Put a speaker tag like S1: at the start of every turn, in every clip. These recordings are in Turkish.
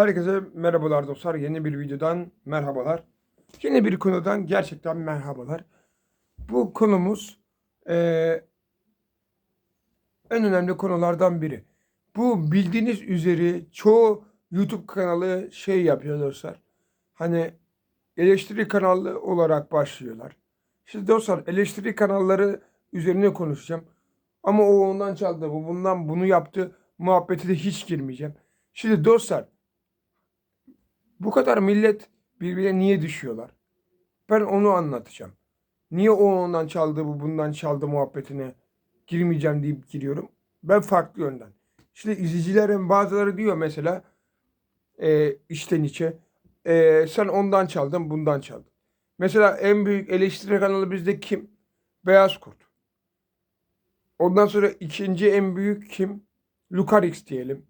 S1: Herkese merhabalar dostlar. Yeni bir videodan merhabalar. Yeni bir konudan gerçekten merhabalar. Bu konumuz en önemli konulardan biri. Bu bildiğiniz üzere çoğu YouTube kanalı şey yapıyor dostlar. Hani eleştiri kanalı olarak başlıyorlar. Şimdi dostlar eleştiri kanalları üzerine konuşacağım. Ama o ondan çaldı, bu bundan bunu yaptı muhabbeti de hiç girmeyeceğim. Şimdi dostlar bu kadar millet birbirine niye düşüyorlar? Ben onu anlatacağım. Niye o ondan çaldı, bu bundan çaldı muhabbetine girmeyeceğim deyip giriyorum. Ben farklı yönden. Şimdi izleyicilerin bazıları diyor mesela içten içe sen ondan çaldın, bundan çaldın. Mesela en büyük eleştiri kanalı bizde kim? Beyaz Kurt. Ondan sonra ikinci en büyük kim? Lucarix diyelim.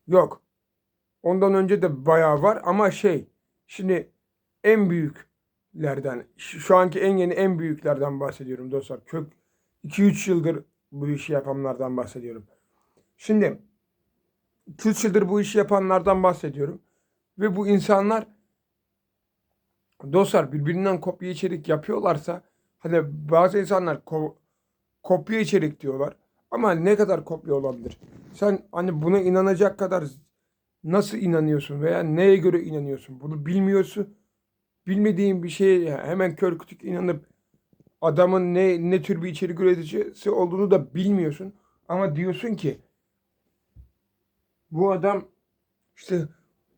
S1: Yok. Ondan önce de bayağı var ama şimdi en büyüklerden, şu anki en yeni en büyüklerden bahsediyorum dostlar. 2-3 yıldır bu işi yapanlardan bahsediyorum. Şimdi 2-3 yıldır bu işi yapanlardan bahsediyorum. Ve bu insanlar dostlar birbirinden kopya içerik yapıyorlarsa hani bazı insanlar kopya içerik diyorlar. Ama ne kadar kopya olabilir? Sen hani buna inanacak kadar nasıl inanıyorsun veya neye göre inanıyorsun? Bunu bilmiyorsun. Bilmediğin bir şeye hemen kör kütük inanıp adamın ne tür bir içerik üreticisi olduğunu da bilmiyorsun. Ama diyorsun ki bu adam işte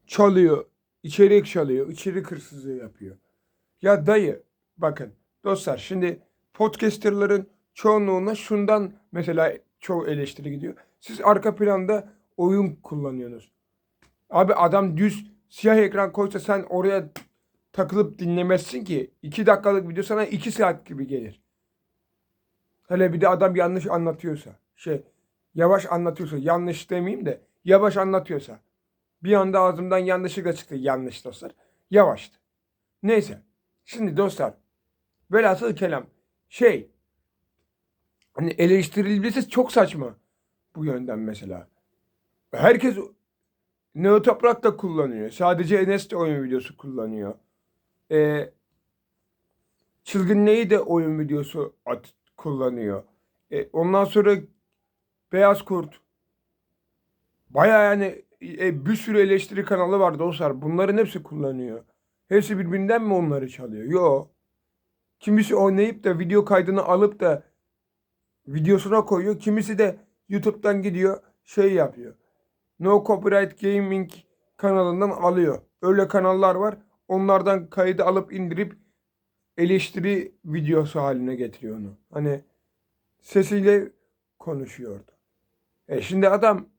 S1: çalıyor, içerik çalıyor, içerik hırsızlığı yapıyor. Ya dayı bakın dostlar şimdi podcasterların çoğunluğuna şundan mesela çoğu eleştiri gidiyor. Siz arka planda oyun kullanıyorsunuz. Abi adam düz siyah ekran koysa sen oraya takılıp dinlemezsin ki. 2 dakikalık video sana 2 saat gibi gelir. Hele bir de adam yanlış anlatıyorsa. Yavaş anlatıyorsa. Yanlış demeyeyim de. Yavaş anlatıyorsa. Bir anda ağzımdan yanlışlıkla çıktı. Yanlış dostlar. Yavaştı. Neyse. Şimdi dostlar. Velhasıl kelam. Hani eleştirilmesi çok saçma. Bu yönden mesela. Herkes Neo Toprak da kullanıyor. Sadece Enes de oyun videosu kullanıyor. Ee, Çılgın Ney'i de oyun videosu kullanıyor. Ondan sonra Beyaz Kurt. Baya yani bir sürü eleştiri kanalı var dostlar. Bunların hepsi kullanıyor. Hepsi birbirinden mi onları çalıyor? Yok. Kimisi oynayıp da video kaydını alıp da videosuna koyuyor. Kimisi de YouTube'dan gidiyor yapıyor. No Copyright Gaming kanalından alıyor. Öyle kanallar var. Onlardan kaydı alıp indirip eleştiri videosu haline getiriyor onu. Hani sesiyle konuşuyordu. Şimdi adam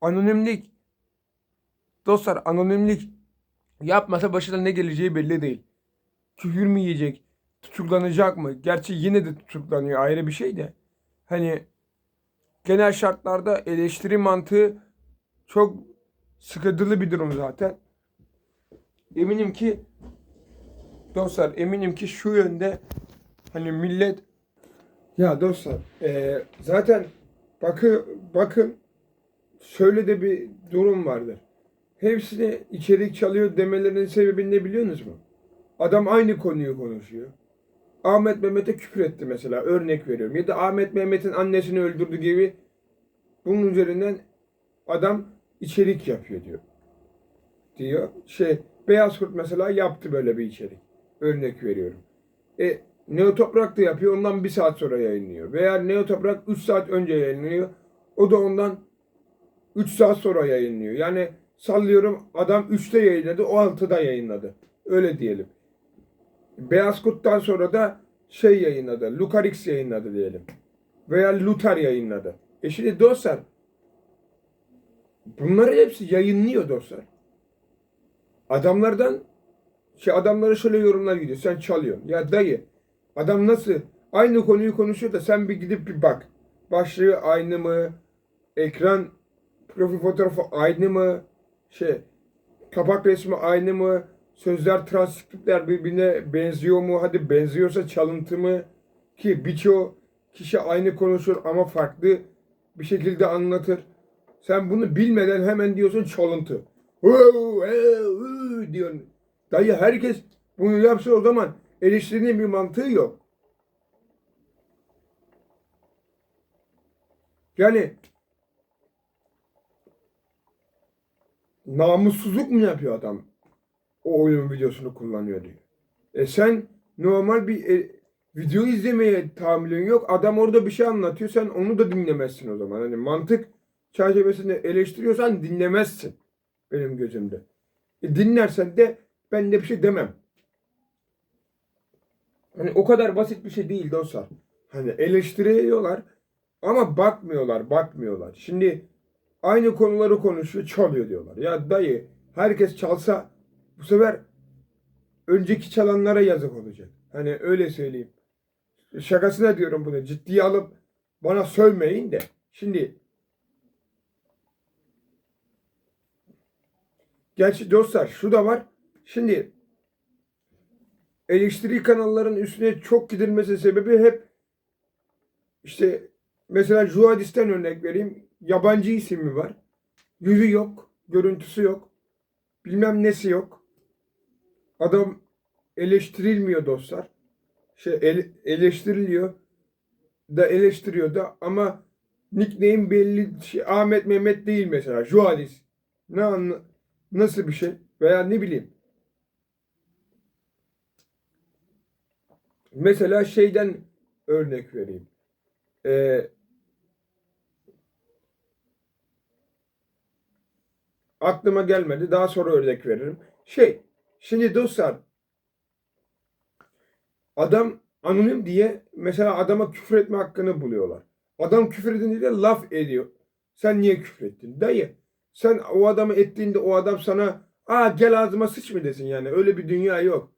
S1: anonimlik, dostlar anonimlik yapmasa başına ne geleceği belli değil. Küfür mü yiyecek? Tutuklanacak mı? Gerçi yine de tutuklanıyor ayrı bir şey de. Hani genel şartlarda eleştiri mantığı çok sıkıntılı bir durum zaten. Eminim ki dostlar eminim ki şu yönde hani millet ya dostlar zaten bakın şöyle de bir durum vardır. Hepsine içerik çalıyor demelerinin sebebini ne biliyorsunuz mu? Adam aynı konuyu konuşuyor. Ahmet Mehmet'e küfür etti mesela örnek veriyorum. Ya da Ahmet Mehmet'in annesini öldürdü gibi bunun üzerinden adam içerik yapıyor diyor. Beyaz Kurt mesela yaptı böyle bir içerik. Örnek veriyorum. Neo Toprak da yapıyor. Ondan 1 saat sonra yayınlıyor. Veya Neo Toprak 3 saat önce yayınlıyor. O da ondan 3 saat sonra yayınlıyor. Yani sallıyorum adam 3'te yayınladı. O 6'da yayınladı. Öyle diyelim. Beyaz Kurt'tan sonra da yayınladı. Lucarix yayınladı diyelim. Veya Luther yayınladı. Şimdi dostlar bunları hepsi yayınlıyor dostlar. Adamlardan adamlara şöyle yorumlar gidiyor. Sen çalıyorsun. Ya dayı adam nasıl aynı konuyu konuşuyor da sen bir gidip bir bak. Başlığı aynı mı? Ekran profil fotoğrafı aynı mı? Kapak resmi aynı mı? Sözler, transkriptler birbirine benziyor mu? Hadi benziyorsa çalıntı mı? Ki birçoğu kişi aynı konuşur ama farklı bir şekilde anlatır. Sen bunu bilmeden hemen diyorsun çalıntı. diyor. Dayı herkes bunu yapsa o zaman eleştirinin bir mantığı yok. Yani namussuzluk mu yapıyor adam? O oyun videosunu kullanıyor diyor. Sen normal bir video izlemeye tahammülün yok. Adam orada bir şey anlatıyor. Sen onu da dinlemezsin o zaman. Hani mantık çerçevesinde eleştiriyorsan dinlemezsin benim gözümde. Dinlersen de ben de bir şey demem. Hani o kadar basit bir şey değil dostlar. Hani eleştiriyorlar ama bakmıyorlar. Şimdi aynı konuları konuşuyor, çalıyor diyorlar. Ya dayı herkes çalsa bu sefer önceki çalanlara yazık olacak. Hani öyle söyleyeyim. Şakasına diyorum bunu. Ciddiye alıp bana sövmeyin de. Şimdi gerçi dostlar şu da var. Şimdi eleştiri kanalların üstüne çok gidilmesi sebebi hep işte mesela Juadis'ten örnek vereyim. Yabancı ismi var. Yüzü yok. Görüntüsü yok. Bilmem nesi yok. Adam eleştirilmiyor dostlar. Eleştiriliyor da eleştiriyor da ama nickname belli. Ahmet Mehmet değil mesela. Juadis. Nasıl bir şey? Veya ne bileyim. Mesela şeyden örnek vereyim. Ee, aklıma gelmedi. Daha sonra örnek veririm. Şimdi dostlar adam anonim diye mesela adama küfür etme hakkını buluyorlar. Adam küfür edince de laf ediyor. Sen niye küfür ettin? Dayı sen o adamı ettiğinde o adam sana gel ağzıma sıç mı desin yani. Öyle bir dünya yok.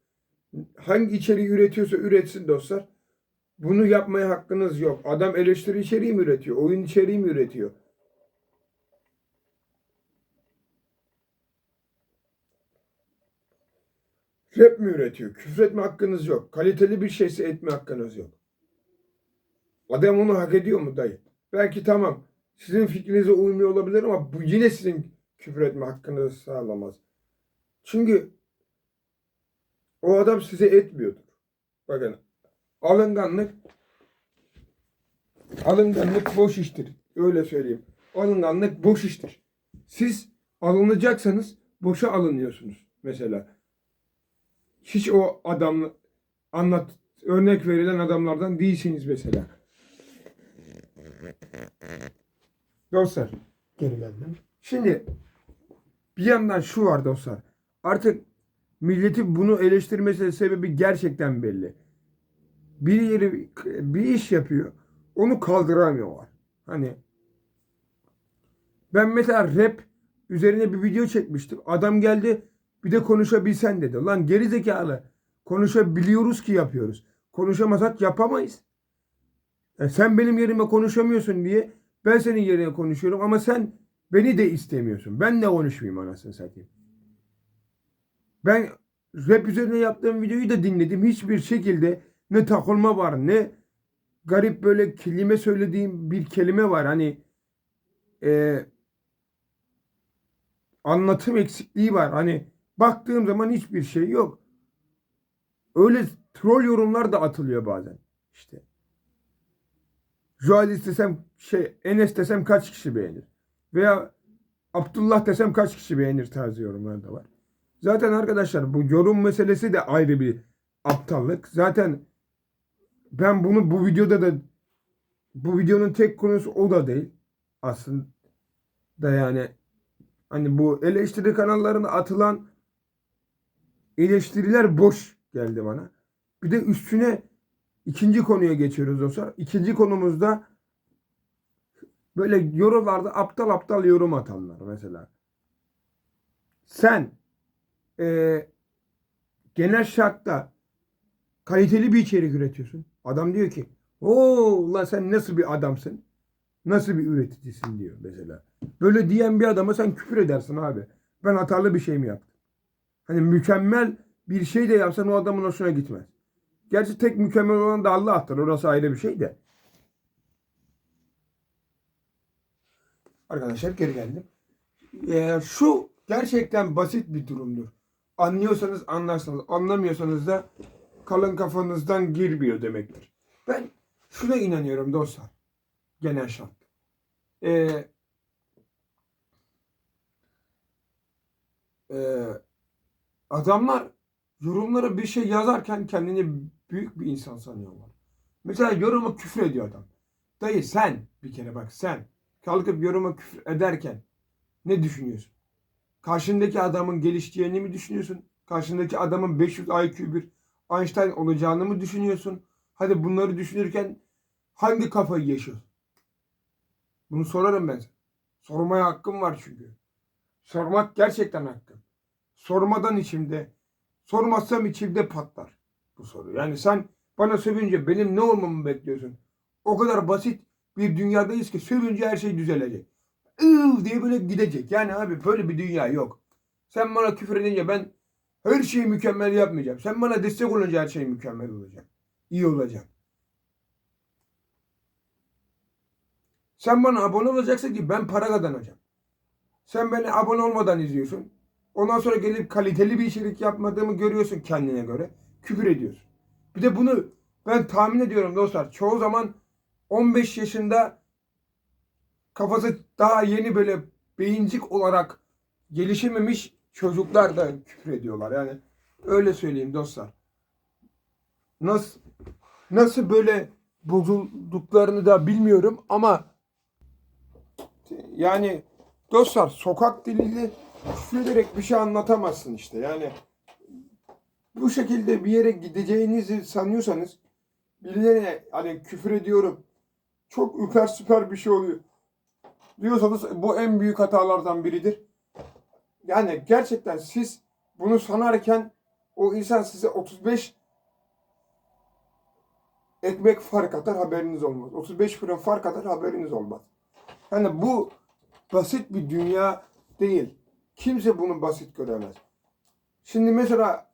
S1: Hangi içeriği üretiyorsa üretsin dostlar. Bunu yapmaya hakkınız yok. Adam eleştiri içeriği mi üretiyor? Oyun içeriği mi üretiyor? Rap mi üretiyor? Küfür etme hakkınız yok. Kaliteli bir şeyse etme hakkınız yok. Adam onu hak ediyor mu dayı? Belki tamam. Sizin fikrinize uymuyor olabilir ama bu yine sizin küfür etme hakkınızı sağlamaz. Çünkü o adam size etmiyordur. Bakın alınganlık boş iştir. Öyle söyleyeyim. Alınganlık boş iştir. Siz alınacaksanız boşa alınıyorsunuz mesela. Hiç o adam örnek verilen adamlardan değilsiniz mesela. Dostlar geri geldim. Şimdi bir yandan şu var dostlar. Artık milletin bunu eleştirmesi sebebi gerçekten belli. Biri bir iş yapıyor. Onu kaldıramıyorlar. Hani ben mesela rap üzerine bir video çekmiştim. Adam geldi bir de konuşabilsen dedi. Lan geri zekalı. Konuşabiliyoruz ki yapıyoruz. Konuşamasak yapamayız. Sen benim yerime konuşamıyorsun diye ben senin yerine konuşuyorum ama sen beni de istemiyorsun. Ben de konuşmayayım anasını satayım. Ben rap üzerine yaptığım videoyu da dinledim. Hiçbir şekilde ne takılma var ne garip böyle kelime söylediğim bir kelime var. Hani anlatım eksikliği var. Hani baktığım zaman hiçbir şey yok. Öyle troll yorumlar da atılıyor bazen. İşte. Joalis desem Enes desem kaç kişi beğenir? Veya Abdullah desem kaç kişi beğenir tarzı yorumlar da var. Zaten arkadaşlar bu yorum meselesi de ayrı bir aptallık. Zaten ben bunu bu videonun tek konusu o da değil. Aslında yani hani bu eleştiri kanallarına atılan eleştiriler boş geldi bana. Bir de üstüne ikinci konuya geçiyoruz dostlar. İkinci konumuzda böyle yorumlarda aptal aptal yorum atanlar mesela. Sen genel şartta kaliteli bir içerik üretiyorsun. Adam diyor ki ulan sen nasıl bir adamsın? Nasıl bir üreticisin diyor mesela. Böyle diyen bir adama sen küfür edersin abi. Ben hatalı bir şey mi yaptım? Hani mükemmel bir şey de yapsan o adamın hoşuna gitmez. Gerçi tek mükemmel olan da Allah'tır. Orası ayrı bir şey de. Arkadaşlar geri geldim. Şu gerçekten basit bir durumdur. Anlıyorsanız anlarsınız. Anlamıyorsanız da kalın kafanızdan girmiyor demektir. Ben şuna inanıyorum dostlar. Genel şart. Ee, e, Adamlar yorumlara bir şey yazarken kendini büyük bir insan sanıyorlar. Mesela yoruma küfür ediyor adam. Dayı sen bir kere bak sen kalkıp yoruma küfür ederken ne düşünüyorsun? Karşındaki adamın gelişeceğini mi düşünüyorsun? Karşındaki adamın 500 IQ bir Einstein olacağını mı düşünüyorsun? Hadi bunları düşünürken hangi kafayı yaşıyorsun? Bunu sorarım ben sana. Sormaya hakkım var çünkü. Sormak gerçekten hakkım. Sormadan içimde, sormazsam içimde patlar bu soru. Yani sen bana sövünce benim ne olmamı bekliyorsun? O kadar basit bir dünyadayız ki sövünce her şey düzelecek. Diye böyle gidecek. Yani abi böyle bir dünya yok. Sen bana küfür edince ben her şeyi mükemmel yapmayacağım. Sen bana destek olunca her şey mükemmel olacak. İyi olacak. Sen bana abone olacaksın ki ben para kazanacağım. Sen beni abone olmadan izliyorsun. Ondan sonra gelip kaliteli bir içerik yapmadığımı görüyorsun kendine göre. Küfür ediyorsun. Bir de bunu ben tahmin ediyorum dostlar. Çoğu zaman 15 yaşında kafası daha yeni böyle beyincik olarak gelişememiş çocuklar da küfür ediyorlar. Yani öyle söyleyeyim dostlar. Nasıl böyle bozulduklarını da bilmiyorum ama yani dostlar sokak diliyle küfür ederek bir şey anlatamazsın işte. Yani bu şekilde bir yere gideceğinizi sanıyorsanız birilerine hani küfür ediyorum çok üper süper bir şey oluyor diyorsanız bu en büyük hatalardan biridir. Yani gerçekten siz bunu sanarken o insan size 35 ekmek fark atar haberiniz olmaz. 35 fırın fark atar haberiniz olmaz. Yani bu basit bir dünya değil. Kimse bunu basit göremez. Şimdi mesela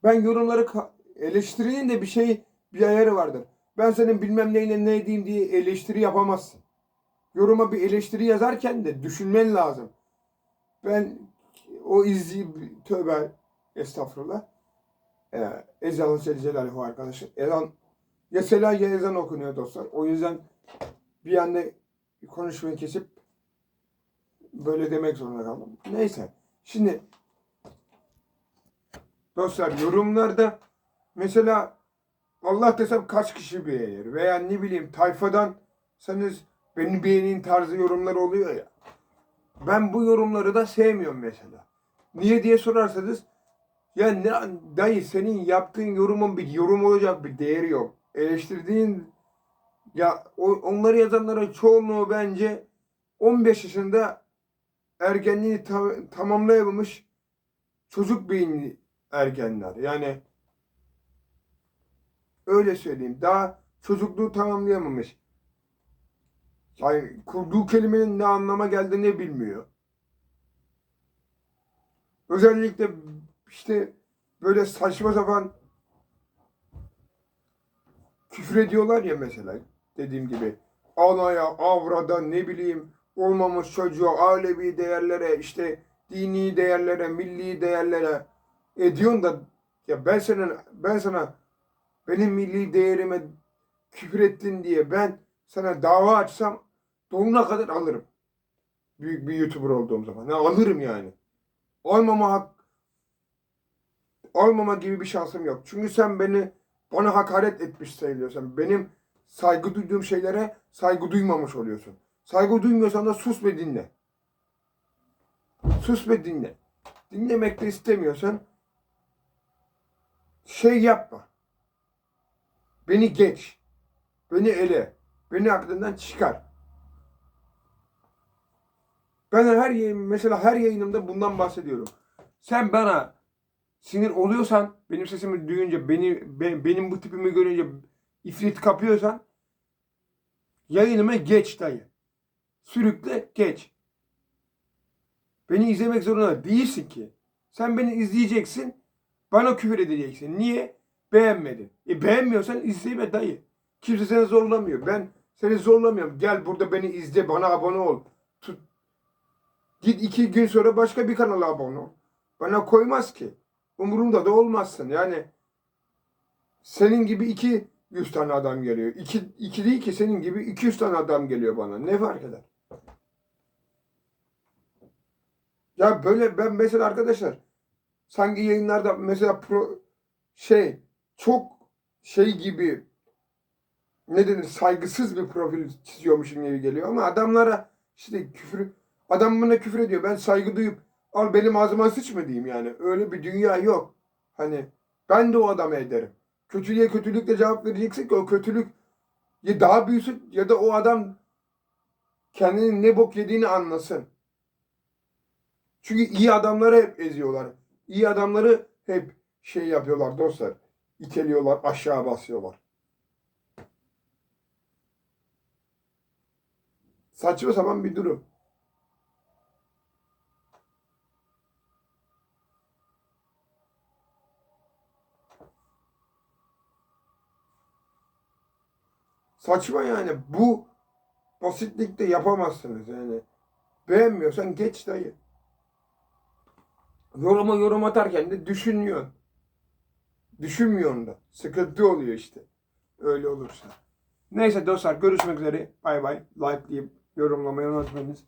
S1: ben yorumları eleştirinin de bir ayarı vardır. Ben senin bilmem neyle ne edeyim diye eleştiri yapamazsın. Yoruma bir eleştiri yazarken de düşünmen lazım. Ben o tövbe estağfurullah. Ezan Celaluhu arkadaşlar. Ezan ya selam ya ezan okunuyor dostlar. O yüzden bir anda konuşmayı kesip böyle demek zorunda kaldım. Neyse. Şimdi dostlar yorumlarda mesela Allah desem kaç kişi beğenir veya ne bileyim tayfadan sanız benim beğendiğim tarzı yorumlar oluyor ya. Ben bu yorumları da sevmiyorum mesela. Niye diye sorarsanız ya ne, dayı senin yaptığın yorumun bir yorum olacak bir değeri yok. Eleştirdiğin ya onları yazanların çoğunluğu bence 15 yaşında ergenliğini tamamlayamamış çocuk beyinli ergenler. Yani öyle söyleyeyim. Daha çocukluğu tamamlayamamış. Yani kurduğu kelimenin ne anlama geldiğini bilmiyor. Özellikle işte böyle saçma sapan küfür ediyorlar ya mesela dediğim gibi. Anaya, avrada ne bileyim olmamış çocuğa, ailevi değerlere, işte dini değerlere, milli değerlere ediyorsun da ya ben sana benim milli değerime küfür ettin diye ben sana dava açsam donuna kadar alırım. Büyük bir YouTuber olduğum zaman. Ne alırım yani. Almama hak almama gibi bir şansım yok. Çünkü sen bana hakaret etmiş sayılıyorsun. Benim saygı duyduğum şeylere saygı duymamış oluyorsun. Saygı duymuyorsan da sus ve dinle. Sus ve dinle. Dinlemek de istemiyorsan şey yapma. Beni geç. Beni ele. Beni aklından çıkar. Ben mesela her yayınımda bundan bahsediyorum. Sen bana sinir oluyorsan, benim sesimi duyunca, benim bu tipimi görünce ifrit kapıyorsan yayınıma geç dayı. Sürükle geç. Beni izlemek zorunda değilsin ki. Sen beni izleyeceksin, bana küfür edeceksin. Niye? Beğenmedin. Beğenmiyorsan izleme dayı. Kimse seni zorlamıyor. Ben Seni zorlamıyorum. Gel burada beni izle, bana abone ol. Git 2 gün sonra başka bir kanala abone ol. Bana koymaz ki. Umurumda da olmazsın. Yani senin gibi 200 tane adam geliyor. İki değil ki, senin gibi 200 tane adam geliyor bana. Ne fark eder? Ya böyle ben mesela arkadaşlar sanki yayınlarda mesela çok gibi ne denir, saygısız bir profil çiziyormuşum gibi geliyor ama adamlara işte adam bana küfür ediyor. Ben saygı duyup al benim ağzıma sıç mı diyeyim yani. Öyle bir dünya yok. Hani ben de o adama ederim. Kötülüğe kötülükle cevap vereceksin ki o kötülük ya daha büyüsün ya da o adam kendinin ne bok yediğini anlasın. Çünkü iyi adamları hep eziyorlar. İyi adamları hep yapıyorlar dostlar. İteliyorlar, aşağı basıyorlar. Saçma sapan bir durum. Saçma yani. Bu basitlikte yapamazsınız yani. Beğenmiyorsan geç dayı. Yorum atarken de düşünüyorsun. Düşünmüyorsun da. Sıkıntı oluyor işte. Öyle olursa. Neyse dostlar, görüşmek üzere. Bay bay. Like'layıp yorumlamayı unutmayınız.